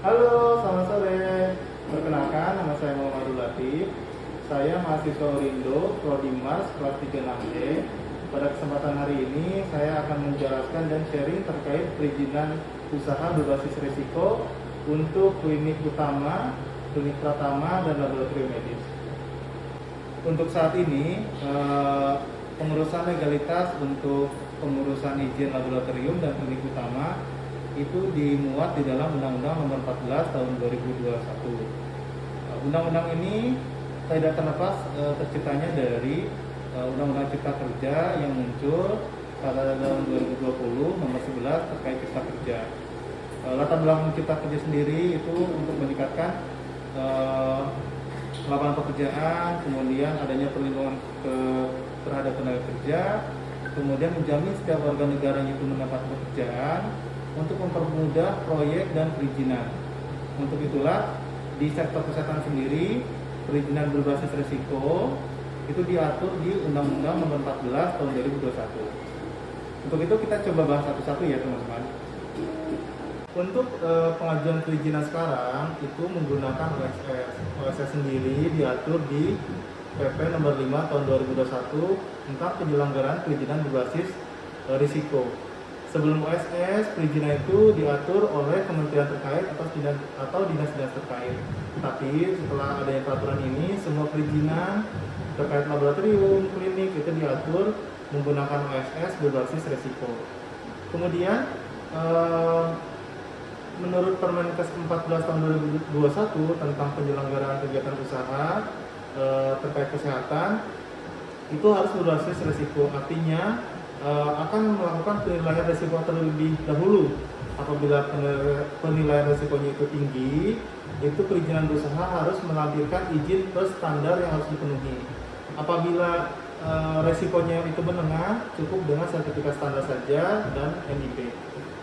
Halo, selamat sore. Perkenalkan, nama saya Muhammad Latif. Saya mahasiswa Urindo, Prodi Mars, kelas 36D. Pada kesempatan hari ini, saya akan menjelaskan dan sharing terkait perizinan usaha berbasis risiko untuk klinik utama, klinik pratama, dan laboratorium medis. Untuk saat ini, pengurusan legalitas untuk pengurusan izin laboratorium dan klinik utama itu dimuat di dalam Undang-Undang Nomor 14 Tahun 2021. Undang-undang ini tidak terlepas terciptanya dari Undang-Undang Cipta Kerja yang muncul pada tahun 2020 Nomor 11 terkait Cipta Kerja. Latar belakang Cipta Kerja sendiri itu untuk meningkatkan lapangan pekerjaan, kemudian adanya perlindungan terhadap tenaga kerja, kemudian menjamin setiap warga negara itu mendapat pekerjaan, untuk mempermudah proyek dan perizinan. Untuk itulah di sektor kesehatan sendiri perizinan berbasis risiko itu diatur di Undang-Undang Nomor 14 Tahun 2021. Untuk itu kita coba bahas satu-satu ya teman-teman. Untuk pengajuan perizinan sekarang itu menggunakan OSS. OSS sendiri diatur di PP Nomor 5 Tahun 2021 tentang penyelenggaraan perizinan berbasis risiko. Sebelum OSS, perizinan itu diatur oleh kementerian terkait atau dinas-dinas terkait. Tapi setelah adanya peraturan ini, semua perizinan terkait laboratorium, klinik itu diatur menggunakan OSS berbasis risiko. Kemudian, menurut Permenkes 14 tahun 2021 tentang penyelenggaraan kegiatan usaha terkait kesehatan, itu harus berbasis risiko. Artinya, akan melakukan penilaian risiko terlebih dahulu. Apabila penilaian risikonya itu tinggi, itu perizinan usaha harus melampirkan izin plus standar yang harus dipenuhi. Apabila risikonya itu menengah, cukup dengan sertifikat standar saja dan NIP.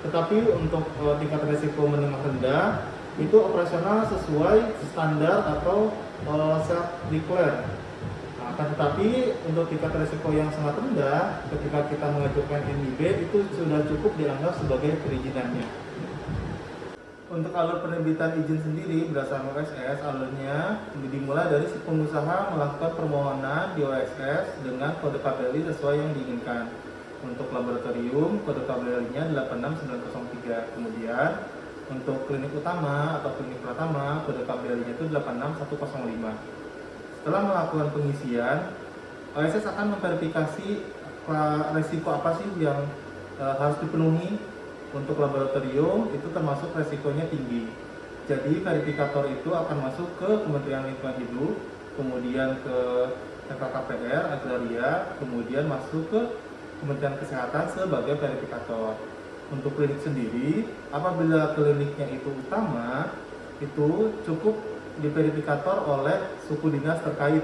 Tetapi untuk tingkat risiko menengah rendah, itu operasional sesuai standar atau self-declare. Akan tetapi untuk tingkat risiko yang sangat rendah, ketika kita mengajukan NIB itu sudah cukup dianggap sebagai perizinannya. Untuk alur penerbitan izin sendiri berdasarkan OSS, alurnya dimulai dari si pengusaha melakukan permohonan di OSS dengan kode KPLI sesuai yang diinginkan. Untuk laboratorium, kode KPLI-nya 86903. Kemudian untuk klinik utama atau klinik pratama, kode KPLI-nya itu 86105. Setelah melakukan pengisian, OSS akan memverifikasi resiko apa sih yang harus dipenuhi. Untuk laboratorium itu termasuk resikonya tinggi. Jadi verifikator itu akan masuk ke Kementerian Lingkungan Hidup, kemudian ke FKKPR, Agraria, kemudian masuk ke Kementerian Kesehatan sebagai verifikator. Untuk klinik sendiri, apabila kliniknya itu utama, itu cukup diverifikator oleh suku dinas terkait.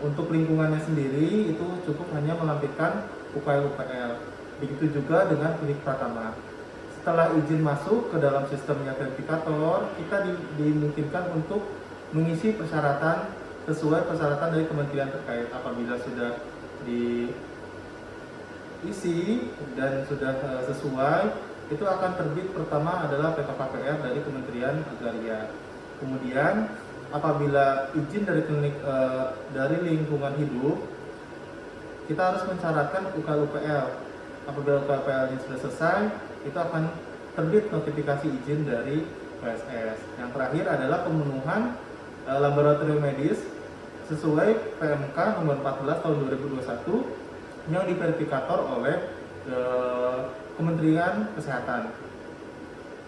Untuk lingkungannya sendiri itu cukup hanya melampirkan UPL. Begitu juga dengan klinik pratama. Setelah izin masuk ke dalam sistemnya verifikator, kita dimungkinkan untuk mengisi persyaratan sesuai persyaratan dari kementerian terkait. Apabila sudah diisi dan sudah sesuai, itu akan terbit pertama adalah PKKPR dari Kementerian Agraria. Kemudian apabila izin dari klinik dari lingkungan hidup, kita harus mensyaratkan UKL. Apabila UKL ini sudah selesai, itu akan terbit notifikasi izin dari OSS. Yang terakhir adalah pemenuhan laboratorium medis sesuai PMK nomor 14 tahun 2021 yang diverifikator oleh Kementerian Kesehatan.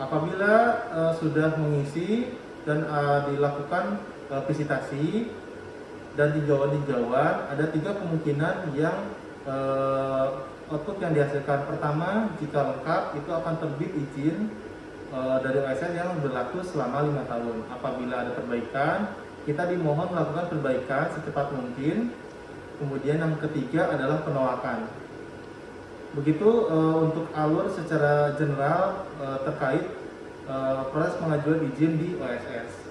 Apabila sudah mengisi dan dilakukan visitasi dan tinjauan, ada 3 kemungkinan yang output yang dihasilkan. Pertama, jika lengkap itu akan terbit izin dari OSS yang berlaku selama 5 tahun. Apabila ada perbaikan, kita dimohon melakukan perbaikan secepat mungkin. Kemudian yang ketiga adalah penolakan. Begitu untuk alur secara general terkait proses pengajuan izin di OSS.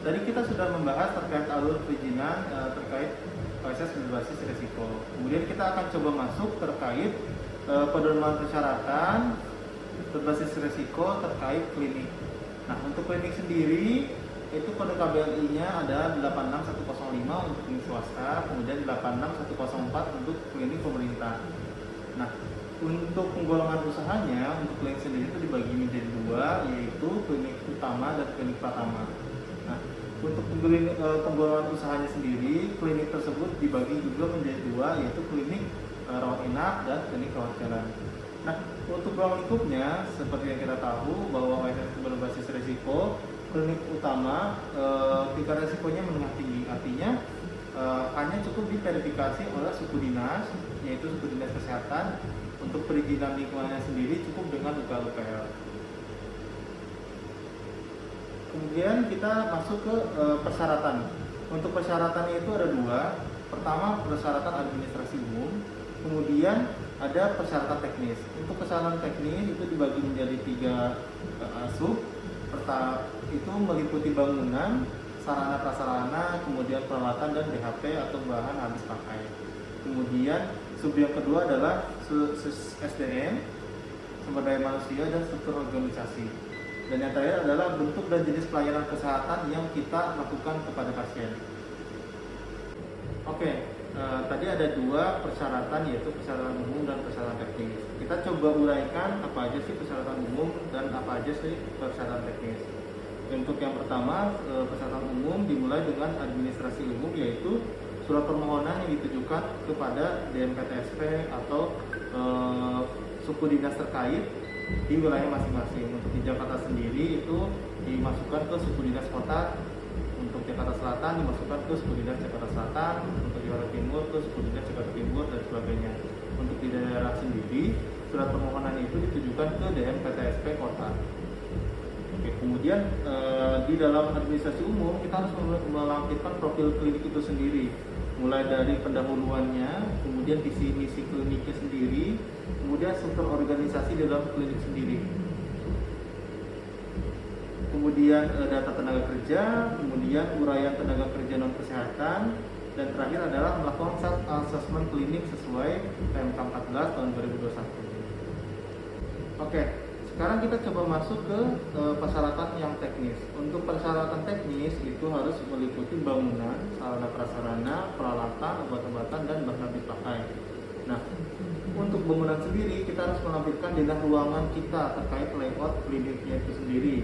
Tadi kita sudah membahas terkait alur perizinan terkait OSS berbasis risiko. Kemudian kita akan coba masuk terkait pedoman persyaratan berbasis risiko terkait klinik. Nah, untuk klinik sendiri itu kode KBLI-nya ada 86105 untuk klinik swasta, kemudian 86104 untuk klinik pemerintah. Nah, untuk penggolongan usahanya untuk klinik sendiri itu dibagi menjadi dua, yaitu klinik utama dan klinik pratama. Nah, untuk penggolongan usahanya sendiri, klinik tersebut dibagi juga menjadi dua, yaitu klinik rawat inap dan klinik rawat jalan. Nah, untuk ruang lingkupnya, seperti yang kita tahu bahwa OSS berbasis risiko, klinik utama tingkat risikonya menengah tinggi, artinya hanya cukup diverifikasi oleh suku dinas, yaitu suku dinas kesehatan. Untuk perizinan lingkungannya sendiri cukup dengan UPL. Kemudian kita masuk ke persyaratan. Untuk persyaratannya itu ada dua. Pertama, persyaratan administrasi umum, kemudian ada persyaratan teknis. Untuk persyaratan teknis itu dibagi menjadi tiga sub. Pertama itu meliputi bangunan, sarana prasarana, kemudian peralatan dan BHP atau bahan habis pakai. Kemudian sub yang kedua adalah SDM, sumber daya manusia dan struktur organisasi. Dan yang terakhir adalah bentuk dan jenis pelayanan kesehatan yang kita lakukan kepada pasien. Oke, tadi ada dua persyaratan, yaitu persyaratan umum dan persyaratan teknis. Kita coba uraikan apa aja sih persyaratan umum dan apa aja sih persyaratan teknis. Untuk yang pertama, persyaratan umum dimulai dengan administrasi umum, yaitu surat permohonan yang ditujukan kepada DMPTSP atau suku dinas terkait di wilayah masing-masing. Untuk di Jakarta sendiri itu dimasukkan ke suku dinas kota, untuk Jakarta Selatan dimasukkan ke suku dinas Jakarta Selatan, untuk Jakarta Timur ke suku dinas Jakarta Timur dan sebagainya. Untuk di daerah sendiri surat permohonan itu ditujukan ke DMPTSP kota. Oke, kemudian di dalam administrasi umum kita harus melampirkan profil klinik itu sendiri, mulai dari pendahuluannya, kemudian visi misi kliniknya sendiri, kemudian struktur organisasi di dalam klinik sendiri, kemudian data tenaga kerja, kemudian uraian tenaga kerja non kesehatan, dan terakhir adalah melakukan self assessment klinik sesuai PMK 14 tahun 2021. Oke, sekarang kita coba masuk ke persyaratan yang teknis. Untuk persyaratan teknis itu harus meliputi bangunan, sarana prasarana, peralatan, obat-obatan, dan bahan habis pakai. Nah, untuk bangunan sendiri kita harus menampilkan denah ruangan kita terkait layout kliniknya itu sendiri.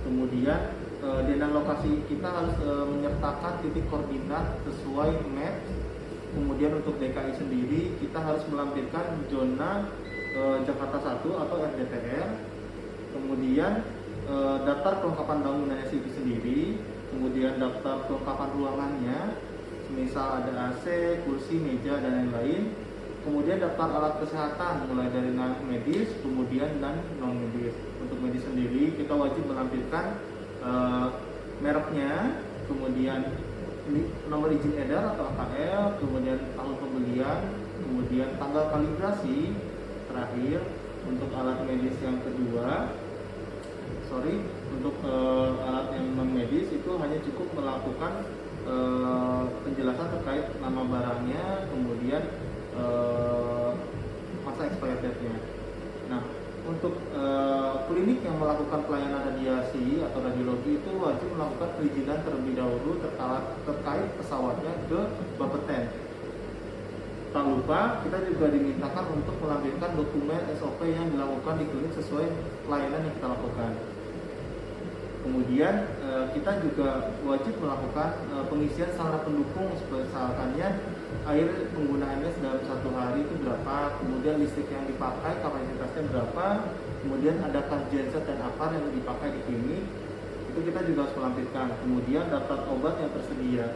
Kemudian denah lokasi kita harus menyertakan titik koordinat sesuai map. Kemudian untuk DKI sendiri kita harus melampirkan zona Jakarta 1 atau RDTR, kemudian daftar kelengkapan bangunannya itu sendiri, kemudian daftar kelengkapan ruangannya, misal ada AC, kursi, meja, dan lain-lain, kemudian daftar alat kesehatan mulai dari medis, kemudian dan non medis. Untuk medis sendiri kita wajib melampirkan mereknya, kemudian nomor izin edar atau AKL, kemudian tahun pembelian, kemudian tanggal kalibrasi. Terakhir, untuk alat medis yang kedua, untuk alat yang non medis itu hanya cukup melakukan penjelasan terkait nama barangnya, kemudian masa expired date-nya. Nah, untuk klinik yang melakukan pelayanan radiasi atau radiologi itu wajib melakukan perizinan terlebih dahulu terkait pesawatnya ke Bapeten. Tak lupa, kita juga dimintakan untuk melampirkan dokumen SOP yang dilakukan di klinik sesuai pelayanan yang kita lakukan. Kemudian kita juga wajib melakukan pengisian sarana pendukung, misalkannya air penggunaannya dalam satu hari itu berapa, kemudian listrik yang dipakai kapasitasnya berapa, kemudian adakah genset dan apar yang dipakai di klinik, itu kita juga harus melampirkan. Kemudian daftar obat yang tersedia.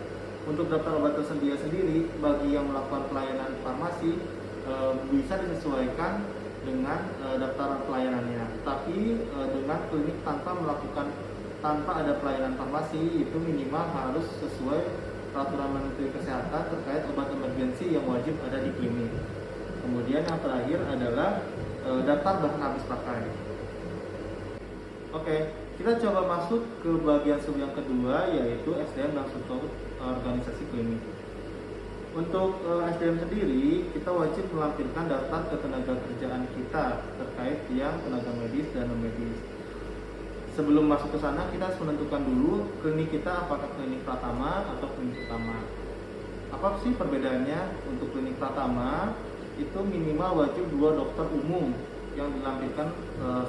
Untuk daftar obat tersedia sendiri, bagi yang melakukan pelayanan farmasi bisa disesuaikan dengan daftar pelayanannya. Tapi dengan klinik tanpa ada pelayanan farmasi, itu minimal harus sesuai peraturan Menteri Kesehatan terkait obat emergensi yang wajib ada di klinik. Kemudian yang terakhir adalah daftar bahan habis pakai. Oke, kita coba masuk ke bagian sub yang kedua, yaitu SDM dan struktur organisasi klinik. Untuk SDM sendiri, kita wajib melampirkan daftar ketenaga kerjaan kita terkait yang tenaga medis dan non medis. sebelum masuk ke sana kita harus menentukan dulu klinik kita apakah klinik pratama atau klinik utama. Apa sih perbedaannya? Untuk klinik pratama itu minimal wajib 2 dokter umum yang dilampirkan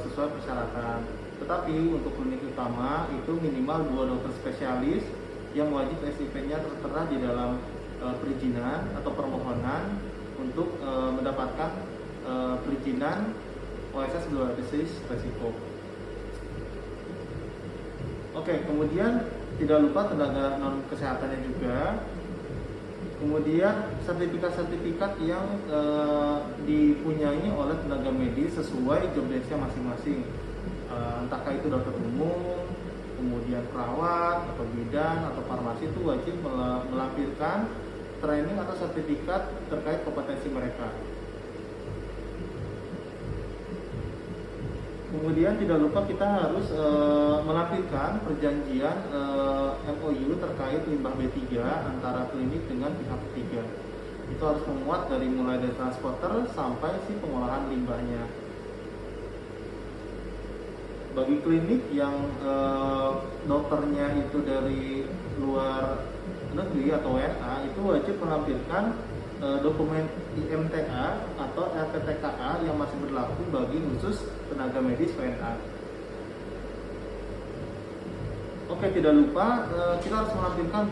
sesuai persyaratan. Tetapi untuk klinik utama itu minimal 2 dokter spesialis yang wajib SIP-nya tertera di dalam perizinan atau permohonan untuk mendapatkan perizinan OSS berbasis resiko. Oke, kemudian tidak lupa tenaga non kesehatannya juga. Kemudian sertifikat-sertifikat yang dipunyai oleh tenaga medis sesuai job desk-nya masing-masing. Entahkah itu dokter umum, kemudian perawat, atau bidan, atau farmasi itu wajib melampirkan training atau sertifikat terkait kompetensi mereka. Kemudian tidak lupa kita harus melampirkan perjanjian MOU terkait limbah B3 antara klinik dengan pihak ketiga. Itu harus memuat dari mulai dari transporter sampai si pengolahan limbahnya. Bagi klinik yang dokternya itu dari luar negeri atau WNA, itu wajib melampirkan dokumen IMTA atau LPTKA yang masih berlaku bagi khusus tenaga medis WNA. Oke, tidak lupa kita harus melampirkan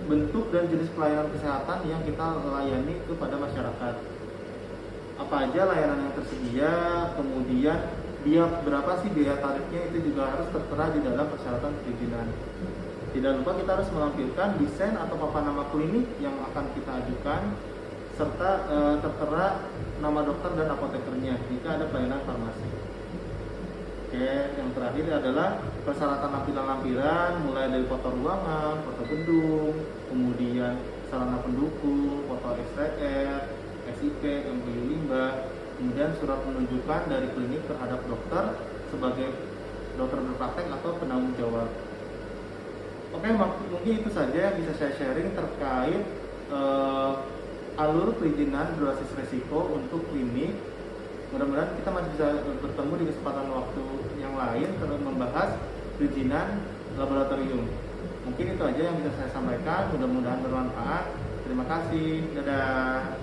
bentuk dan jenis pelayanan kesehatan yang kita layani kepada masyarakat. Apa aja layanan yang tersedia, kemudian berapa sih biaya tarifnya, itu juga harus tertera di dalam persyaratan perizinan. Tidak lupa kita harus melampirkan desain atau papan nama klinik yang akan kita ajukan, serta tertera nama dokter dan apotekernya jika ada pelayanan farmasi. Oke, yang terakhir adalah persyaratan lampiran-lampiran, mulai dari foto ruangan, foto gedung, kemudian sarana pendukung, foto STR, SIP, MOU limbah, kemudian surat penunjukan dari klinik terhadap dokter sebagai dokter berpraktek atau penanggung jawab. Oke, mungkin itu saja yang bisa saya sharing terkait alur perizinan berbasis resiko untuk klinik. Mudah-mudahan kita masih bisa bertemu di kesempatan waktu yang lain terus membahas perizinan laboratorium. Mungkin itu aja yang bisa saya sampaikan, mudah-mudahan bermanfaat. Terima kasih, dadah.